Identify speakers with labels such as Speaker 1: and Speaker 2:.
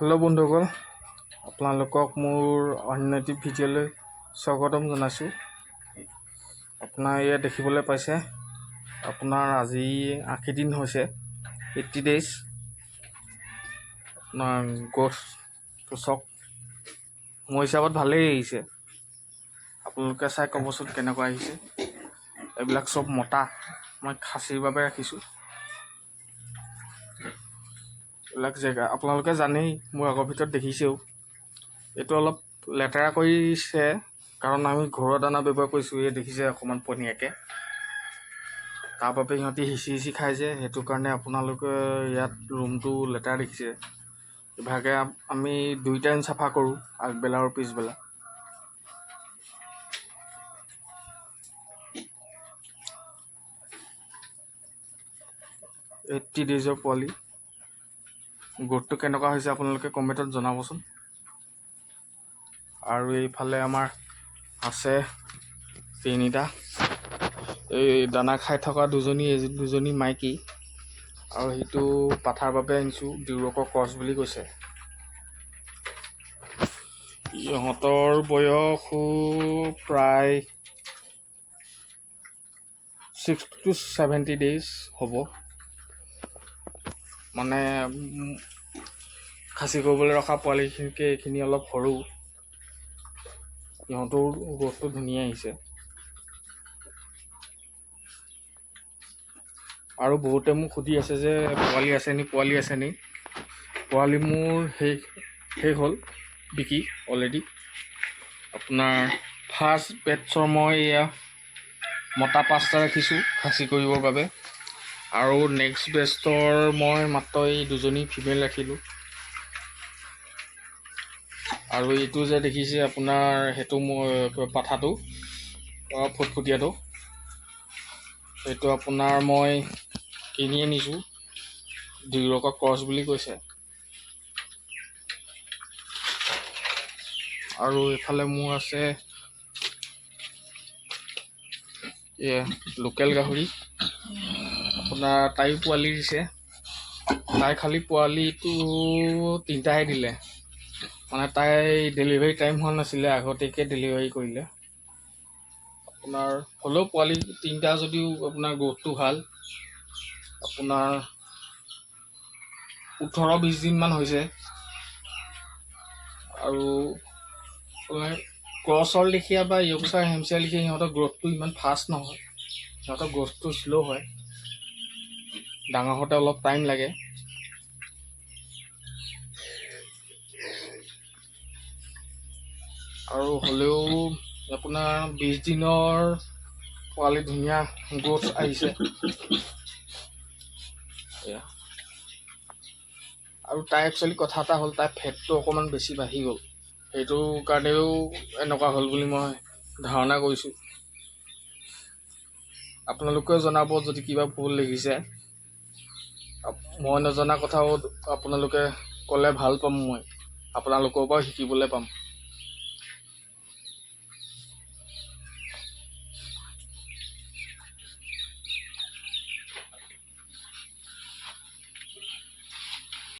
Speaker 1: Hello' বন্ধুসকল, আপোনালোকক মোৰ অন্য এটি ভিডিঅ'লৈ স্বাগতম জনাইছোঁ। আপোনাৰ ইয়াত দেখিবলৈ পাইছে, আপোনাৰ আজি 80 দিন হৈছে, 80 days। আপোনাৰ গ্ৰ'থটো চাওক, মোৰ হিচাপত ভালেই আহিছে। আপোনালোকে চাই ক'বচোন কেনেকুৱা আহিছে। এইবিলাক চব মতা, মই খাচীৰ বাবে ৰাখিছোঁ। এইবিলাক জেগা আপোনালোকে জানেই, মোৰ আগৰ ভিতৰত দেখিছেও। এইটো অলপ লেতেৰা কৰিছে, কাৰণ আমি ঘৰুৱা দানা ব্যৱহাৰ কৰিছোঁ। এই দেখিছে অকণমান পনীয়াকৈ, তাৰ বাবে সিহঁতি সিঁচি খাই যে, সেইটো কাৰণে আপোনালোকে ইয়াত ৰুমটো লেতেৰা দেখিছে। ইভাগে আমি 2 টাইম চাফা কৰোঁ, আগবেলা আৰু পিছবেলা। $80 days পোৱালি। গ্ৰ'থটো কেনেকুৱা হৈছে আপোনালোকে কমেণ্টত জনাবচোন। আৰু এইফালে আমাৰ আছে 3টা। এই দানা খাই থকা দুজনী মাইকী, আৰু সেইটো পাঠাৰ বাবে আনিছোঁ। ডিউৰকৰ ক্ৰছ বুলি কৈছে। ইহঁতৰ বয়সো প্ৰায় 60 to 70 days হ'ব। মানে খাচী কৰিবলৈ ৰখা পোৱালিখিনিকে এইখিনি অলপ সৰু। সিহঁতৰ গ্ৰ'থটো ধুনীয়া আহিছে। আৰু বহুতে মোক সুধি আছে যে পোৱালি আছে নি। পোৱালি মোৰ শেষ হ'ল বিকি অলৰেডি। আপোনাৰ ফাৰ্ষ্ট বেটছৰ মই এয়া মতা 5টা ৰাখিছোঁ খাচী কৰিবৰ বাবে, আৰু নেক্সট বেটছৰ মই মাত্ৰ এই 2জনী ফিমেল ৰাখিলোঁ। আৰু এইটো যে দেখিছে আপোনাৰ, সেইটো মোৰ পাঠাটো ফুটফুটীয়াটো, সেইটো আপোনাৰ মই কিনি আনিছোঁ। ডিউৰকৰ ক্ৰছ বুলি কৈছে। আৰু এইফালে মোৰ আছে লোকেল গাহৰি। আপোনাৰ তাইও পোৱালি দিছে। তাই খালি পোৱালিটো 3টাহে দিলে। মানে তাই ডেলিভাৰী টাইম হোৱা নাছিলে, আগতীয়াকৈ ডেলিভাৰী কৰিলে। আপোনাৰ হ'লেও পোৱালি 3টা যদিও আপোনাৰ গ্ৰ'থটো ভাল। আপোনাৰ 18-20 দিনমান হৈছে। আৰু ক্ৰছৰ লিখীয়া বা য়ৰ্কশ্বায়াৰ হেম্পশ্বায়াৰ লিখীয়া সিহঁতৰ গ্ৰ'থটো ইমান ফাষ্ট নহয়। সিহঁতৰ গ্ৰ'থটো শ্ল' হয়, ডাঙৰ হওঁতে অলপ টাইম লাগে। আৰু হ'লেও আপোনাৰ 20 দিনৰ পোৱালি ধুনীয়া গ্ৰ'থ আহিছে। আৰু তাই একচুৱেলি কথা এটা হ'ল, তাইৰ ফেটটো অকণমান বেছি বাঢ়ি গ'ল। সেইটো কাৰণেও এনেকুৱা হ'ল বুলি মই ধাৰণা কৰিছোঁ। আপোনালোকেও জনাব যদি কিবা ভুল দেখিছে। মই নজনা কথাও আপোনালোকে ক'লে ভাল পাম। মই আপোনালোকৰ পৰাও শিকিবলৈ পাম।